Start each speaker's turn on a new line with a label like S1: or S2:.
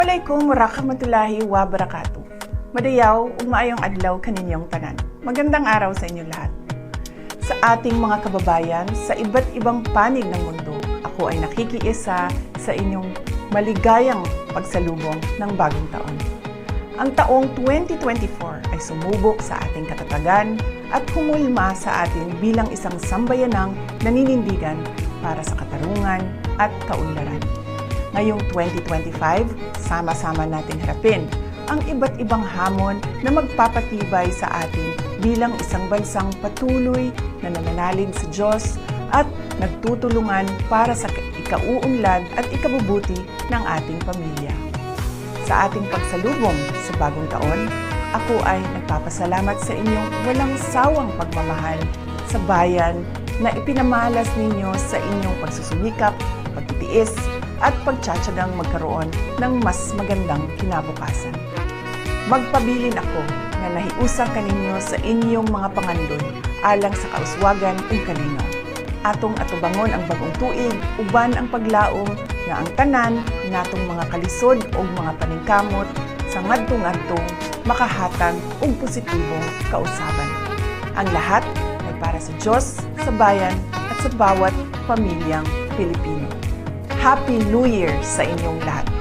S1: Assalamualaikum warahmatullahi wabarakatuh. Madayaw, maayong adlaw kaninyong tanan. Magandang araw sa inyong lahat. Sa ating mga kababayan sa iba't ibang panig ng mundo, ako ay nakikiisa sa inyong maligayang pagsalubong ng bagong taon. Ang taong 2024 ay sumubok sa ating katatagan at humulma sa atin bilang isang sambayanang naninindigan para sa katarungan at kaunlaran. Ngayong 2025, sama-sama natin harapin ang iba't ibang hamon na magpapatibay sa atin bilang isang bansang patuloy na nananalig sa Diyos at nagtutulungan para sa ikauunlad at ikabubuti ng ating pamilya. Sa ating pagsalubong sa bagong taon, ako ay nagpapasalamat sa inyong walang sawang pagmamahal sa bayan na ipinamalas ninyo sa inyong pagsusumikap, pagtitiis, at pagtsatsagang magkaroon ng mas magandang kinabukasan. Magpabilin ako na nahiusang kaninyo sa inyong mga pangandon alang sa kauswagan ug kalinaw. Atong atubangon ang bagong tuig, uban ang paglaom nga ang tanan natong mga kalisod ug mga paningkamot sa ngadtong-adtong makahatag og positibong kausaban. Ang lahat ay para sa Diyos, sa bayan at sa bawat pamilyang Pilipino. Happy New Year sa inyong lahat!